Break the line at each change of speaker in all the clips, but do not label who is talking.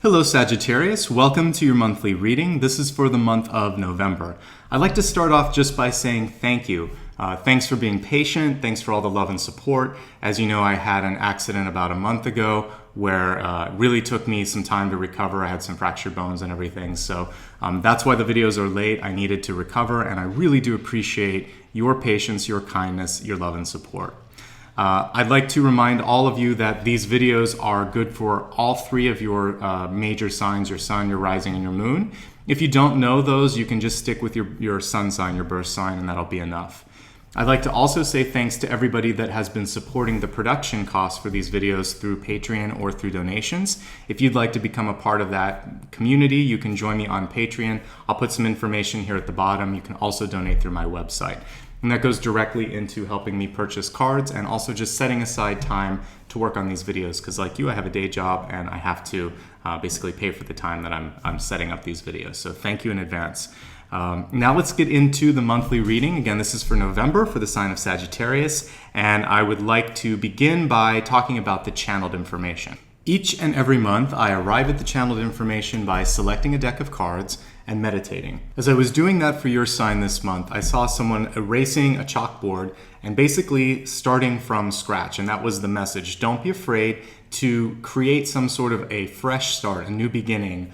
Hello Sagittarius, welcome to your monthly reading. This is for the month of November. I'd like to start off just by saying thank you. Thanks for being patient, thanks for all the love and support. As you know, I had an accident about a month ago where it really took me some time to recover. I had some fractured bones and everything, so that's why the videos are late. I needed to recover, and I really do appreciate your patience, your kindness, your love and support. I'd like to remind all of you that these videos are good for all three of your major signs, your sun, your rising, and your moon. If you don't know those, you can just stick with your sun sign, your birth sign, and that'll be enough. I'd like to also say thanks to everybody that has been supporting the production costs for these videos through Patreon or through donations. If you'd like to become a part of that community, you can join me on Patreon. I'll put some information here at the bottom. You can also donate through my website. And that goes directly into helping me purchase cards and also just setting aside time to work on these videos, because like you, I have a day job and I have to basically pay for the time that I'm setting up these videos. So thank you in advance. Now let's get into the monthly reading. Again, this is for November for the sign of Sagittarius, and I would like to begin by talking about the channeled information. Each and every month, I arrive at the channeled information by selecting a deck of cards and meditating. As I was doing that for your sign this month, I saw someone erasing a chalkboard and basically starting from scratch, and that was the message. Don't be afraid to create some sort of a fresh start, a new beginning,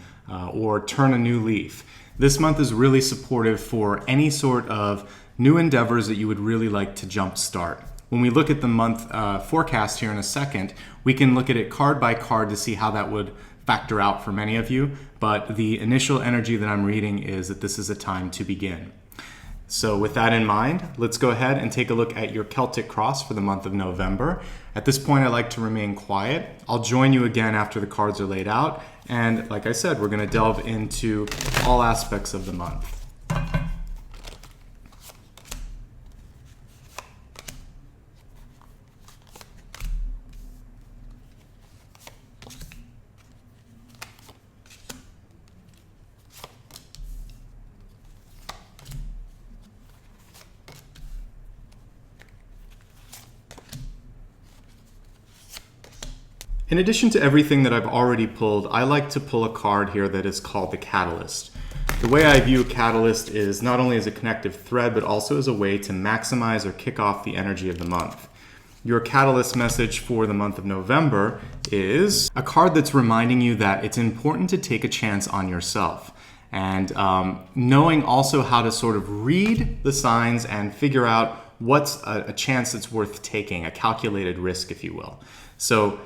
or turn a new leaf. This month is really supportive for any sort of new endeavors that you would really like to jumpstart. When we look at the month forecast here in a second, we can look at it card by card to see how that would factor out for many of you, but the initial energy that I'm reading is that this is a time to begin. So with that in mind, let's go ahead and take a look at your Celtic Cross for the month of November. At this point, I like to remain quiet. I'll join you again after the cards are laid out, and like I said, we're going to delve into all aspects of the month. In addition to everything that I've already pulled, I like to pull a card here that is called the Catalyst. The way I view Catalyst is not only as a connective thread, but also as a way to maximize or kick off the energy of the month. Your Catalyst message for the month of November is a card that's reminding you that it's important to take a chance on yourself. And knowing also how to sort of read the signs and figure out what's a chance that's worth taking, a calculated risk, if you will. So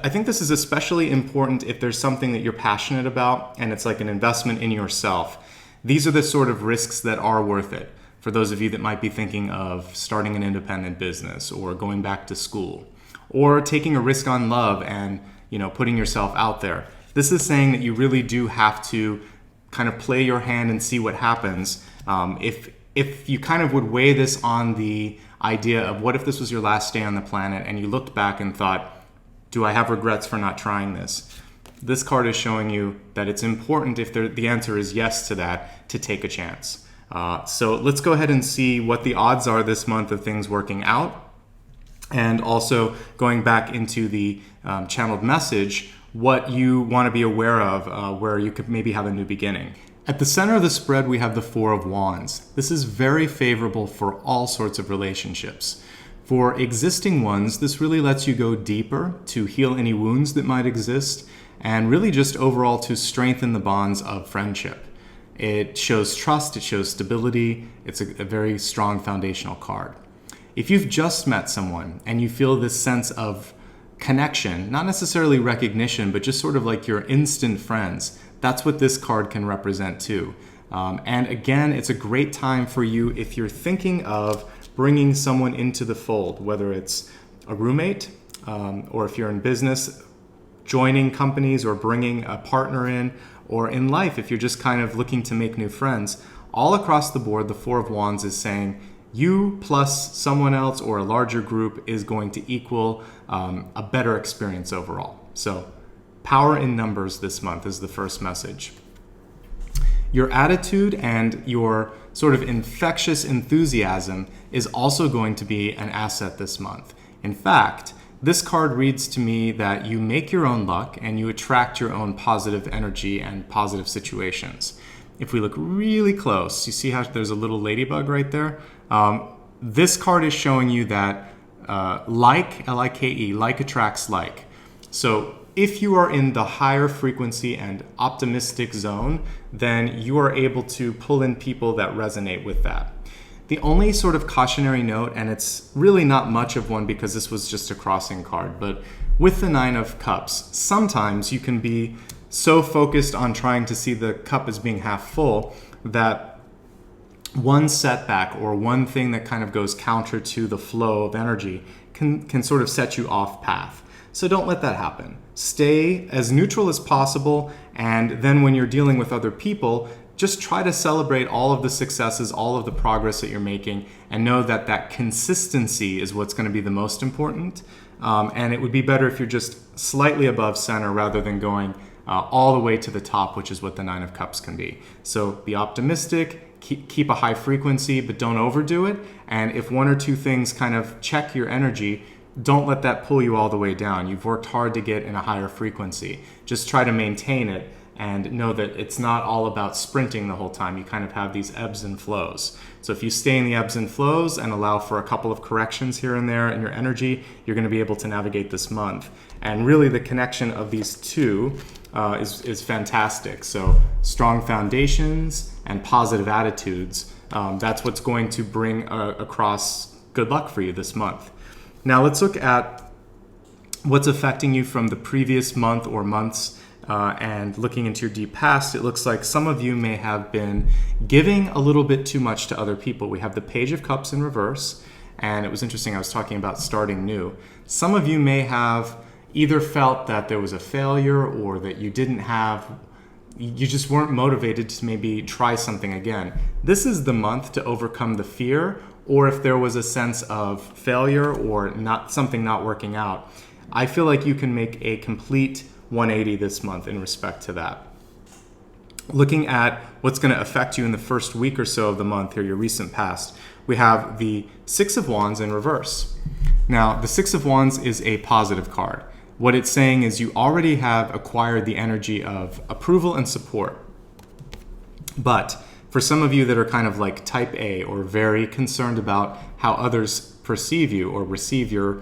I think this is especially important if there's something that you're passionate about and it's like an investment in yourself. These are the sort of risks that are worth it for those of you that might be thinking of starting an independent business or going back to school or taking a risk on love and, putting yourself out there. This is saying that you really do have to kind of play your hand and see what happens. If you kind of would weigh this on the idea of what if this was your last day on the planet and you looked back and thought, do I have regrets for not trying this? This card is showing you that it's important, if the answer is yes to that, to take a chance. So let's go ahead and see what the odds are this month of things working out. And also going back into the channeled message, what you want to be aware of where you could maybe have a new beginning. At the center of the spread, we have the Four of Wands. This is very favorable for all sorts of relationships. For existing ones, this really lets you go deeper to heal any wounds that might exist and really just overall to strengthen the bonds of friendship. It shows trust, it shows stability, it's a very strong foundational card. If you've just met someone and you feel this sense of connection, not necessarily recognition, but just sort of like your instant friends, that's what this card can represent too. And again, it's a great time for you if you're thinking of bringing someone into the fold, whether it's a roommate or if you're in business, joining companies or bringing a partner in, or in life, if you're just kind of looking to make new friends. All across the board, the Four of Wands is saying you plus someone else or a larger group is going to equal a better experience overall. So power in numbers this month is the first message. Your attitude and your sort of infectious enthusiasm is also going to be an asset this month. In fact, this card reads to me that you make your own luck and you attract your own positive energy and positive situations. If we look really close, you see how there's a little ladybug right there? This card is showing you that like, L-I-K-E, like attracts like. So if you are in the higher frequency and optimistic zone, then you are able to pull in people that resonate with that. The only sort of cautionary note, and it's really not much of one because this was just a crossing card, but with the Nine of Cups, sometimes you can be so focused on trying to see the cup as being half full that one setback or one thing that kind of goes counter to the flow of energy can sort of set you off path. So don't let that happen. Stay as neutral as possible, and then when you're dealing with other people, just try to celebrate all of the successes, all of the progress that you're making, and know that that consistency is what's going to be the most important. And it would be better if you're just slightly above center rather than going all the way to the top, which is what the Nine of Cups can be. So be optimistic, keep a high frequency, but don't overdo it. And if one or two things kind of check your energy, don't let that pull you all the way down. You've worked hard to get in a higher frequency. Just try to maintain it and know that it's not all about sprinting the whole time. You kind of have these ebbs and flows. So if you stay in the ebbs and flows and allow for a couple of corrections here and there in your energy, you're going to be able to navigate this month. And really the connection of these two is fantastic. So strong foundations and positive attitudes, that's what's going to bring across good luck for you this month. Now let's look at what's affecting you from the previous month or months. And looking into your deep past, it looks like some of you may have been giving a little bit too much to other people. We have the Page of Cups in reverse, and it was interesting, I was talking about starting new. Some of you may have either felt that there was a failure or that you just weren't motivated to maybe try something again. This is the month to overcome the fear, or if there was a sense of failure or something not working out. I feel like you can make a complete 180 this month in respect to that. Looking at what's going to affect you in the first week or so of the month here, your recent past, we have the Six of Wands in reverse. Now, the Six of Wands is a positive card. What it's saying is you already have acquired the energy of approval and support. But for some of you that are kind of like type A or very concerned about how others perceive you or receive your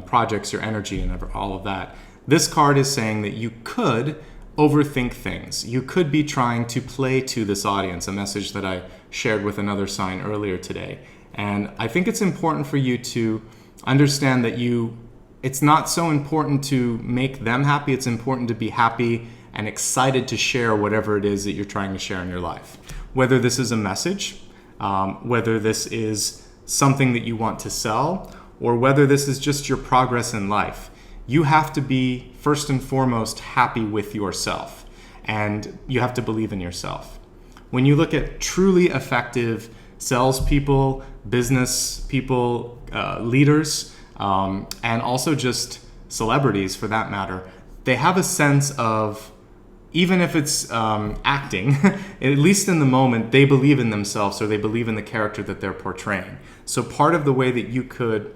projects, your energy, and all of that, this card is saying that you could overthink things. You could be trying to play to this audience, a message that I shared with another sign earlier today. And I think it's important for you to understand that it's not so important to make them happy. It's important to be happy and excited to share whatever it is that you're trying to share in your life. Whether this is a message, whether this is something that you want to sell, or whether this is just your progress in life. You have to be, first and foremost, happy with yourself, and you have to believe in yourself. When you look at truly effective salespeople, business people, leaders, and also just celebrities for that matter, they have a sense of, even if it's acting, at least in the moment, they believe in themselves or they believe in the character that they're portraying. So part of the way that you could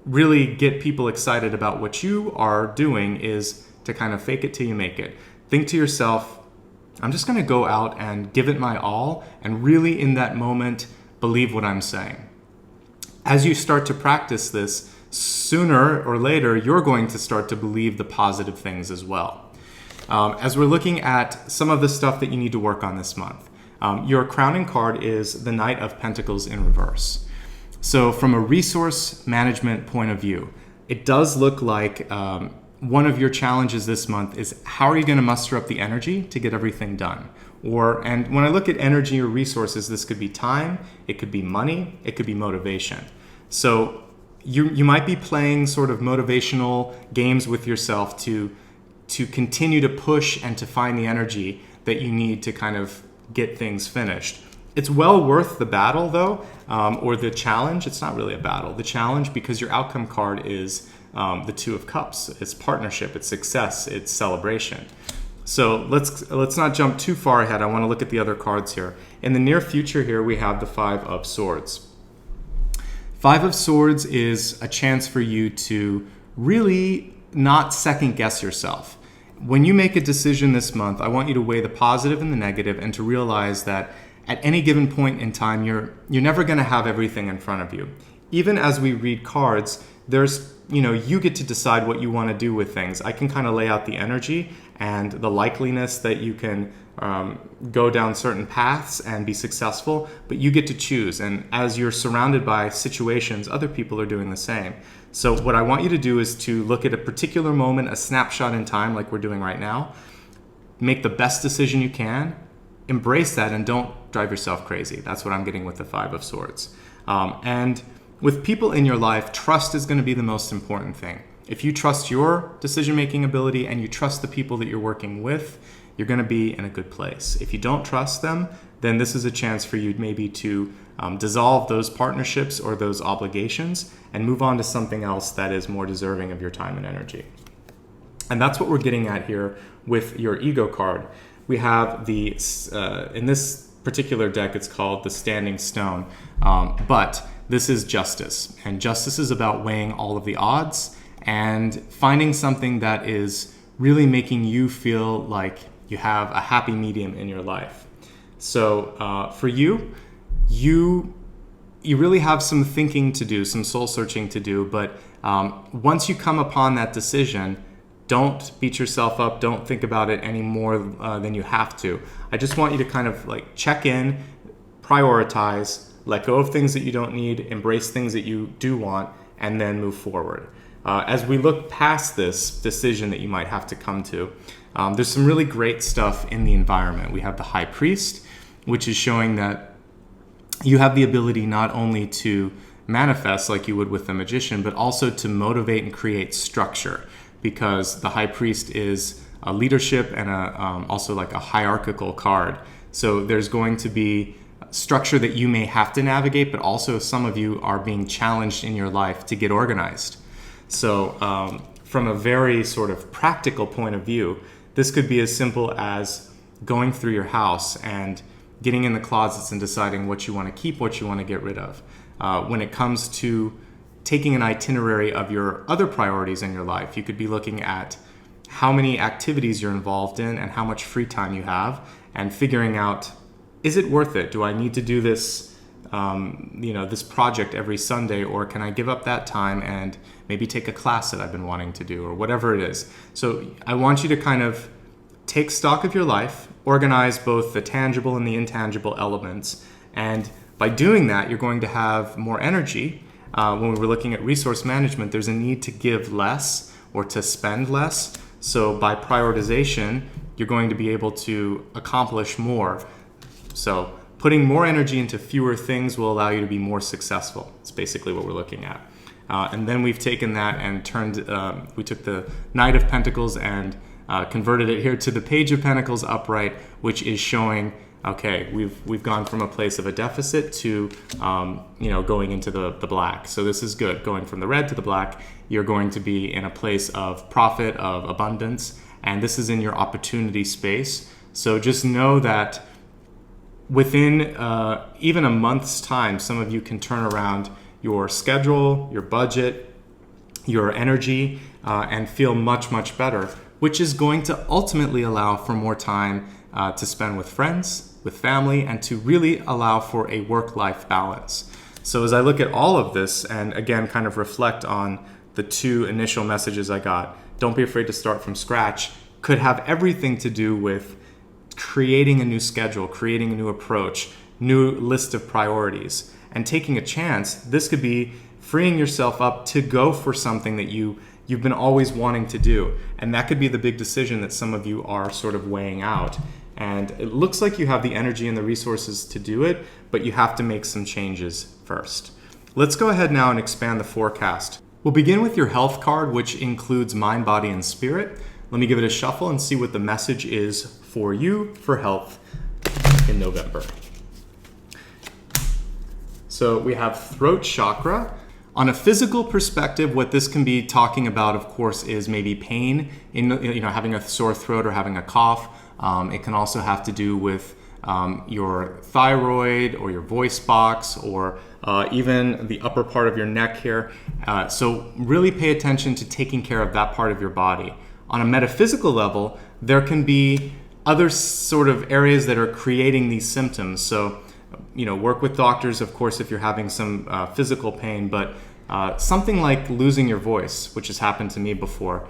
really get people excited about what you are doing is to kind of fake it till you make it. Think to yourself, I'm just going to go out and give it my all and really in that moment believe what I'm saying. As you start to practice this, sooner or later, you're going to start to believe the positive things as well. As we're looking at some of the stuff that you need to work on this month, your crowning card is the Knight of Pentacles in reverse. So from a resource management point of view, it does look like one of your challenges this month is how are you going to muster up the energy to get everything done? And when I look at energy or resources, this could be time, it could be money, it could be motivation. So you might be playing sort of motivational games with yourself to continue to push and to find the energy that you need to kind of get things finished. It's well worth the battle though, or the challenge. It's not really a battle. The challenge, because your outcome card is the Two of Cups. It's partnership, it's success, it's celebration. So let's not jump too far ahead. I want to look at the other cards here. In the near future here, we have the Five of Swords. Five of Swords is a chance for you to really not second guess yourself. When you make a decision this month, I want you to weigh the positive and the negative and to realize that at any given point in time, you're never going to have everything in front of you. Even as we read cards, there's, you get to decide what you want to do with things. I can kind of lay out the energy and the likeliness that you can go down certain paths and be successful, but you get to choose. And as you're surrounded by situations, other people are doing the same. So what I want you to do is to look at a particular moment, a snapshot in time like we're doing right now, make the best decision you can, embrace that, and don't drive yourself crazy. That's what I'm getting with the Five of Swords. And with people in your life, trust is going to be the most important thing. If you trust your decision-making ability and you trust the people that you're working with, you're going to be in a good place. If you don't trust them, then this is a chance for you maybe to dissolve those partnerships or those obligations and move on to something else that is more deserving of your time and energy. And that's what we're getting at here with your ego card. We have in this particular deck, it's called the Standing Stone, but this is justice. And justice is about weighing all of the odds and finding something that is really making you feel like you have a happy medium in your life. So for you really have some thinking to do, some soul searching to do, but once you come upon that decision, don't beat yourself up. Don't think about it any more than you have to. I just want you to kind of check in, prioritize, let go of things that you don't need, embrace things that you do want, and then move forward. As we look past this decision that you might have to come to, there's some really great stuff in the environment. We have the High Priest, which is showing that you have the ability not only to manifest like you would with the Magician, but also to motivate and create structure, because the High Priest is a leadership and also like a hierarchical card. So there's going to be structure that you may have to navigate, but also some of you are being challenged in your life to get organized. So from a very sort of practical point of view, this could be as simple as going through your house and getting in the closets and deciding what you want to keep, what you want to get rid of. When it comes to taking an itinerary of your other priorities in your life, you could be looking at how many activities you're involved in and how much free time you have, and figuring out, is it worth it? Do I need to do this, this project every Sunday, or can I give up that time and maybe take a class that I've been wanting to do, or whatever it is? So I want you to kind of take stock of your life, organize both the tangible and the intangible elements, and by doing that, you're going to have more energy. When we were looking at resource management, there's a need to give less or to spend less. So by prioritization, you're going to be able to accomplish more. So putting more energy into fewer things will allow you to be more successful. It's basically what we're looking at. And then we've taken that and we took the Knight of Pentacles and converted it here to the Page of Pentacles upright, which is showing, okay, we've gone from a place of a deficit to going into the black. So this is good. Going from the red to the black, you're going to be in a place of profit, of abundance, and this is in your opportunity space. So just know that within even a month's time, some of you can turn around your schedule, your budget, your energy, and feel much, much better, which is going to ultimately allow for more time to spend with friends, with family, and to really allow for a work-life balance. So as I look at all of this, and again, kind of reflect on the two initial messages I got, don't be afraid to start from scratch, could have everything to do with creating a new schedule, creating a new approach, new list of priorities, and taking a chance. This could be freeing yourself up to go for something that you've been always wanting to do. And that could be the big decision that some of you are sort of weighing out. And it looks like you have the energy and the resources to do it, but you have to make some changes first. Let's go ahead now and expand the forecast. We'll begin with your health card, which includes mind, body, and spirit. Let me give it a shuffle and see what the message is for you for health in November. So we have throat chakra. On a physical perspective, what this can be talking about, of course, is maybe pain in having a sore throat or having a cough. It can also have to do with your thyroid or your voice box, or even the upper part of your neck here. So really pay attention to taking care of that part of your body. On a metaphysical level, there can be other sort of areas that are creating these symptoms. So, work with doctors, of course, if you're having some physical pain, but something like losing your voice, which has happened to me before.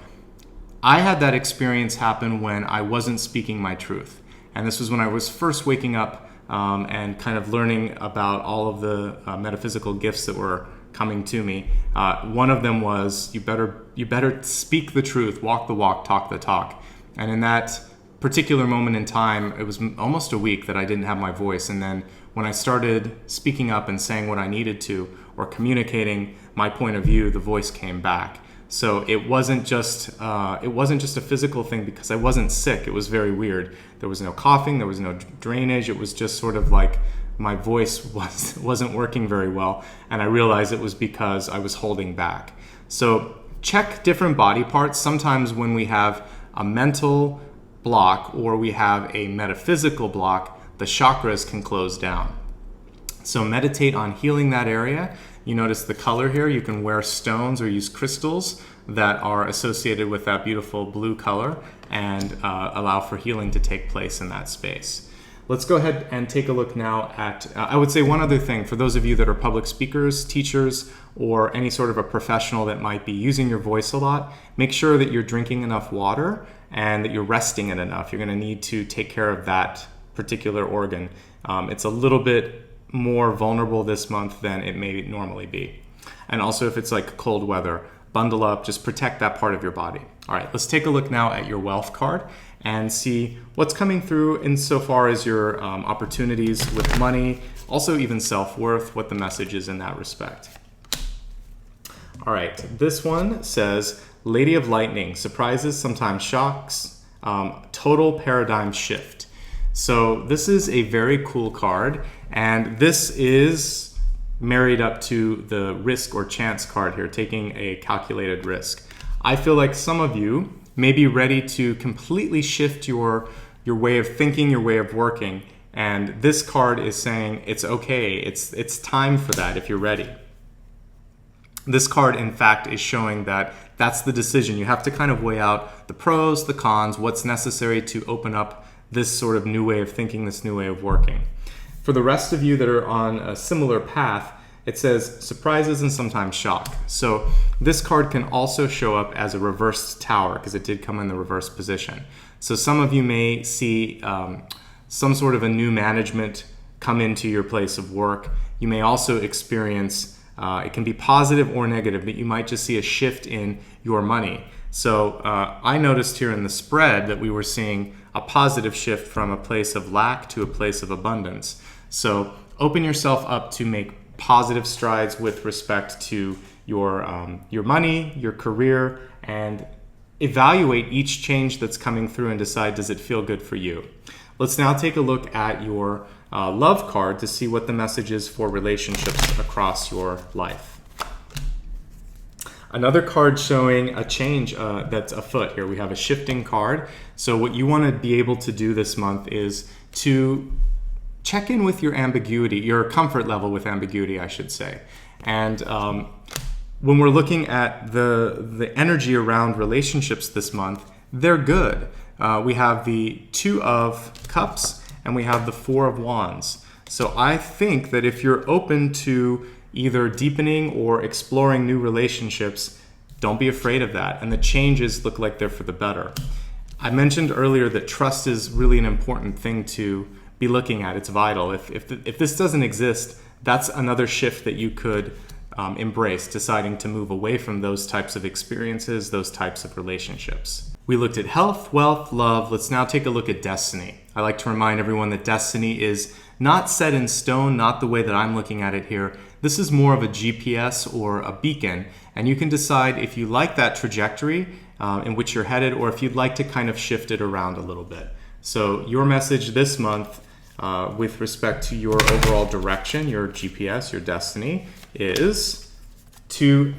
I had that experience happen when I wasn't speaking my truth. And this was when I was first waking up and kind of learning about all of the metaphysical gifts that were coming to me. One of them was, you better speak the truth, walk the walk, talk the talk. And in that particular moment in time, it was almost a week that I didn't have my voice. And then when I started speaking up and saying what I needed to, or communicating my point of view, the voice came back. So it wasn't just a physical thing because I wasn't sick. It was very weird. There was no coughing, there was no drainage. It was just sort of like my voice wasn't working very well, and I realized it was because I was holding back. So check different body parts. Sometimes when we have a mental block or we have a metaphysical block, the chakras can close down. So meditate on healing that area. You notice the color here. You can wear stones or use crystals that are associated with that beautiful blue color and allow for healing to take place in that space. Let's go ahead and take a look now at, I would say one other thing, for those of you that are public speakers, teachers, or any sort of a professional that might be using your voice a lot, make sure that you're drinking enough water and that you're resting it enough. You're going to need to take care of that particular organ. It's a little bit more vulnerable this month than it may normally be. And also if it's like cold weather, bundle up, just protect that part of your body. All right, let's take a look now at your wealth card and see what's coming through insofar as your opportunities with money, also even self-worth, what the message is in that respect. All right, this one says, Lady of Lightning, surprises, sometimes shocks, total paradigm shift. So this is a very cool card, and this is married up to the risk or chance card here, taking a calculated risk. I feel like some of you may be ready to completely shift your way of thinking, your way of working, and this card is saying it's okay, it's time for that if you're ready. This card, in fact, is showing that that's the decision. You have to kind of weigh out the pros, the cons, what's necessary to open up this sort of new way of thinking, this new way of working. For the rest of you that are on a similar path, it says surprises and sometimes shock. So this card can also show up as a reversed tower because it did come in the reverse position. So some of you may see some sort of a new management come into your place of work. You may also experience, it can be positive or negative, but you might just see a shift in your money. So I noticed here in the spread that we were seeing a positive shift from a place of lack to a place of abundance. So open yourself up to make positive strides with respect to your money, your career, and evaluate each change that's coming through and decide, does it feel good for you? Let's now take a look at your love card to see what the message is for relationships across your life. Another card showing a change that's afoot here. We have a shifting card. So what you want to be able to do this month is to check in with your ambiguity, your comfort level with ambiguity, I should say. And when we're looking at the energy around relationships this month, they're good. We have the 2 of Cups and we have the 4 of Wands. So I think that if you're open to either deepening or exploring new relationships, don't be afraid of that. And the changes look like they're for the better. I mentioned earlier that trust is really an important thing to be looking at. It's vital. If this doesn't exist, that's another shift that you could embrace, deciding to move away from those types of experiences, those types of relationships. We looked at health, wealth, love. Let's now take a look at destiny. I like to remind everyone that destiny is not set in stone, not the way that I'm looking at it here. This is more of a GPS or a beacon, and you can decide if you like that trajectory in which you're headed, or if you'd like to kind of shift it around a little bit. So your message this month with respect to your overall direction, your GPS, your destiny, is to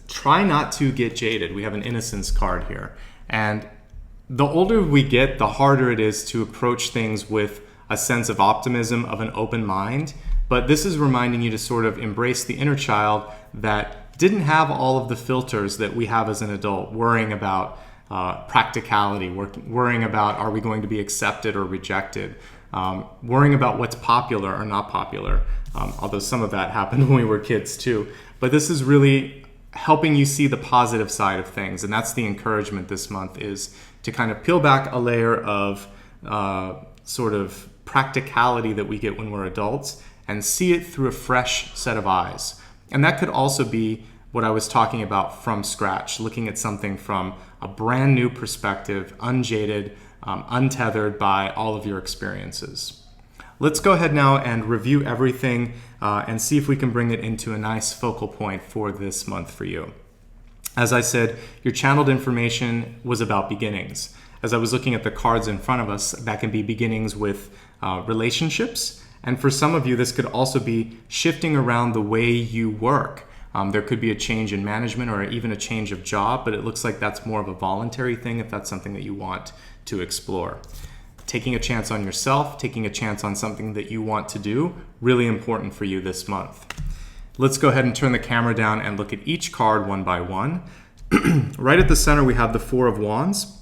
try not to get jaded. We have an Innocence card here. And the older we get, the harder it is to approach things with a sense of optimism, of an open mind. But this is reminding you to sort of embrace the inner child that didn't have all of the filters that we have as an adult, worrying about practicality, worrying about are we going to be accepted or rejected, worrying about what's popular or not popular, although some of that happened when we were kids too. But this is really helping you see the positive side of things, and that's the encouragement this month, is to kind of peel back a layer of sort of practicality that we get when we're adults and see it through a fresh set of eyes. And that could also be what I was talking about, from scratch, looking at something from a brand new perspective, unjaded, untethered by all of your experiences. Let's go ahead now and review everything and see if we can bring it into a nice focal point for this month for you. As I said, your channeled information was about beginnings. As I was looking at the cards in front of us, that can be beginnings with relationships. And for some of you, this could also be shifting around the way you work. There could be a change in management or even a change of job, but it looks like that's more of a voluntary thing if that's something that you want to explore. Taking a chance on yourself, taking a chance on something that you want to do, really important for you this month. Let's go ahead and turn the camera down and look at each card one by one. Right at the center, we have the Four of Wands.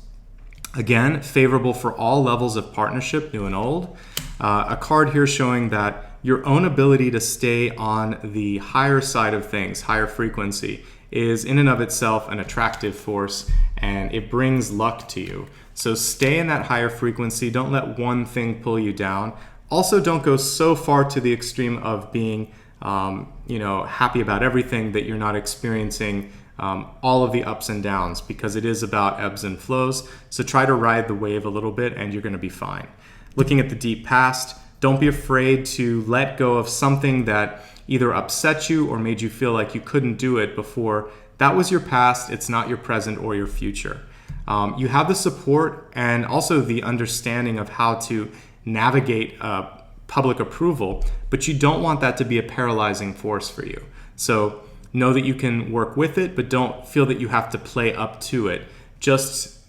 Again, favorable for all levels of partnership, new and old. A card here showing that your own ability to stay on the higher side of things, higher frequency, is in and of itself an attractive force, and it brings luck to you. So stay in that higher frequency. Don't let one thing pull you down. Also, don't go so far to the extreme of being happy about everything that you're not experiencing all of the ups and downs, because it is about ebbs and flows. So try to ride the wave a little bit and you're going to be fine. Looking at the deep past, don't be afraid to let go of something that either upset you or made you feel like you couldn't do it before. That was your past. It's not your present or your future. You have the support and also the understanding of how to navigate public approval, but you don't want that to be a paralyzing force for you. So know that you can work with it, but don't feel that you have to play up to it. Just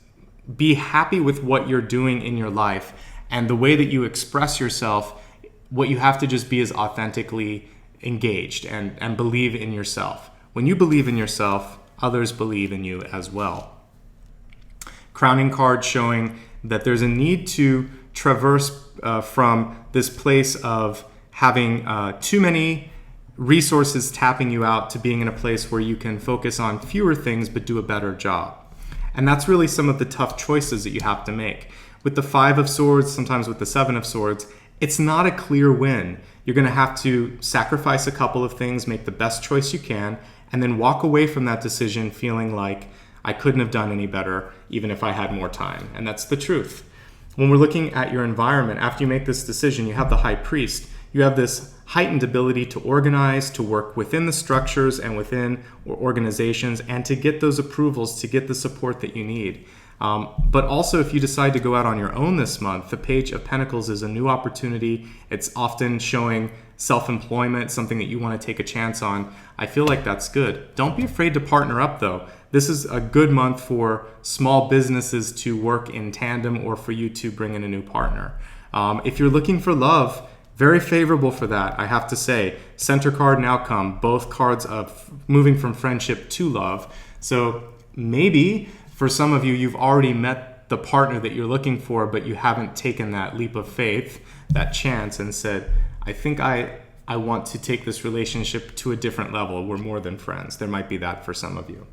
be happy with what you're doing in your life, and the way that you express yourself, what you have to just be is authentically engaged and believe in yourself. When you believe in yourself, others believe in you as well. Crowning card showing that there's a need to traverse from this place of having too many resources tapping you out to being in a place where you can focus on fewer things but do a better job. And that's really some of the tough choices that you have to make. With the Five of Swords, sometimes with the Seven of Swords, it's not a clear win. You're going to have to sacrifice a couple of things, make the best choice you can, and then walk away from that decision feeling like I couldn't have done any better even if I had more time. And that's the truth. When we're looking at your environment, after you make this decision, you have the High Priest. You have this heightened ability to organize, to work within the structures and within organizations, and to get those approvals, to get the support that you need. But also, if you decide to go out on your own this month, the Page of Pentacles is a new opportunity. It's often showing self-employment, something that you want to take a chance on. I feel like that's good. Don't be afraid to partner up, though. This is a good month for small businesses to work in tandem, or for you to bring in a new partner. If you're looking for love, very favorable for that, I have to say. Center card and outcome, both cards of moving from friendship to love. So maybe for some of you, you've already met the partner that you're looking for, but you haven't taken that leap of faith, that chance, and said, I think I want to take this relationship to a different level. We're more than friends. There might be that for some of you.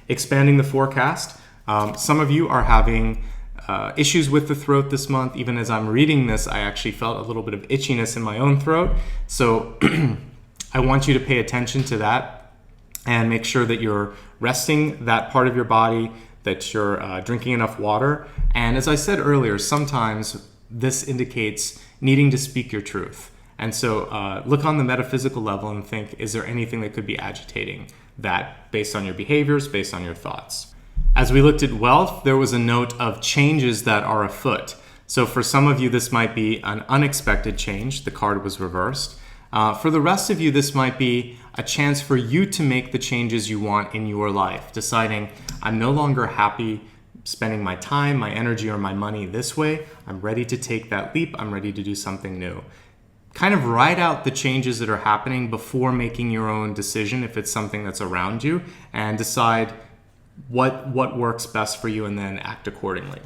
Expanding the forecast. Some of you are having issues with the throat this month. Even as I'm reading this, I actually felt a little bit of itchiness in my own throat. So I want you to pay attention to that and make sure that you're resting that part of your body, that you're drinking enough water. And as I said earlier, sometimes this indicates needing to speak your truth. And so look on the metaphysical level and think, is there anything that could be agitating that based on your behaviors, based on your thoughts? As we looked at wealth, there was a note of changes that are afoot. So for some of you, this might be an unexpected change. The card was reversed. For the rest of you, this might be a chance for you to make the changes you want in your life, deciding I'm no longer happy spending my time, my energy, or my money this way. I'm ready to take that leap. I'm ready to do something new. Kind of write out the changes that are happening before making your own decision if it's something that's around you, and decide what works best for you and then act accordingly.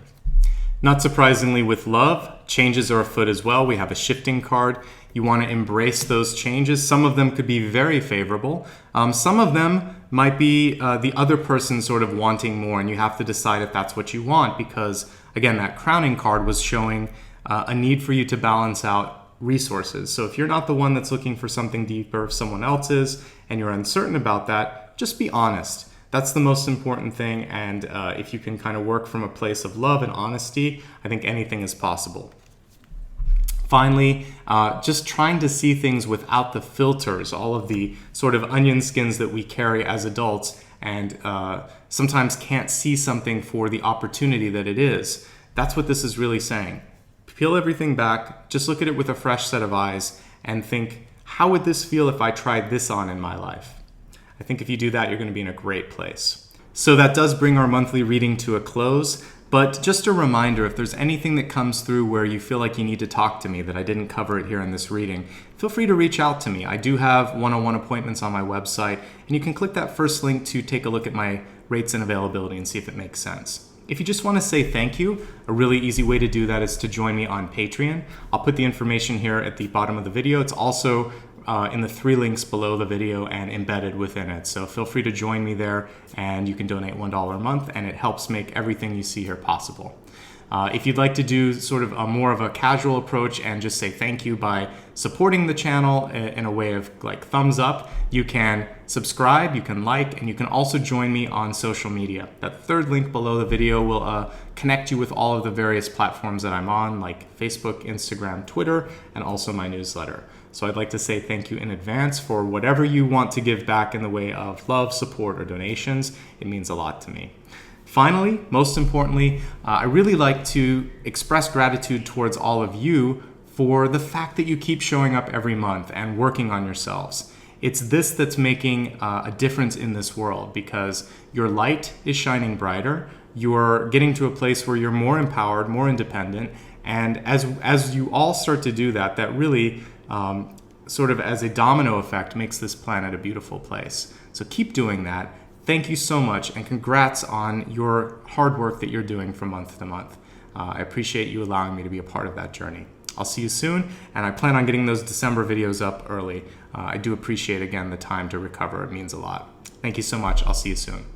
Not surprisingly, with love, changes are afoot as well. We have a shifting card. You want to embrace those changes. Some of them could be very favorable. Some of them might be the other person sort of wanting more, and you have to decide if that's what you want, because again, that crowning card was showing a need for you to balance out resources. So if you're not the one that's looking for something deeper, if someone else is, and you're uncertain about that, just be honest. That's the most important thing, and if you can kind of work from a place of love and honesty, I think anything is possible. Finally, just trying to see things without the filters, all of the sort of onion skins that we carry as adults, and sometimes can't see something for the opportunity that it is. That's what this is really saying. Peel everything back, just look at it with a fresh set of eyes, and think, how would this feel if I tried this on in my life? I think if you do that, you're going to be in a great place. So that does bring our monthly reading to a close. But just a reminder, if there's anything that comes through where you feel like you need to talk to me that I didn't cover it here in this reading, feel free to reach out to me. I do have one-on-one appointments on my website, and you can click that first link to take a look at my rates and availability and see if it makes sense. If you just want to say thank you, a really easy way to do that is to join me on Patreon. I'll put the information here at the bottom of the video. It's also in the 3 links below the video and embedded within it. So feel free to join me there, and you can donate $1 a month, and it helps make everything you see here possible. If you'd like to do sort of a more of a casual approach and just say thank you by supporting the channel in a way of like thumbs up, you can subscribe, you can like, and you can also join me on social media. That 3rd link below the video will connect you with all of the various platforms that I'm on, like Facebook, Instagram, Twitter, and also my newsletter. So I'd like to say thank you in advance for whatever you want to give back in the way of love, support, or donations. It means a lot to me. Finally, most importantly, I really like to express gratitude towards all of you for the fact that you keep showing up every month and working on yourselves. It's this that's making a difference in this world, because your light is shining brighter. You're getting to a place where you're more empowered, more independent, and as you all start to do that, that really sort of as a domino effect makes this planet a beautiful place. So keep doing that. Thank you so much, and congrats on your hard work that you're doing from month to month. I appreciate you allowing me to be a part of that journey. I'll see you soon, and I plan on getting those December videos up early. I do appreciate, again, the time to recover. It means a lot. Thank you so much. I'll see you soon.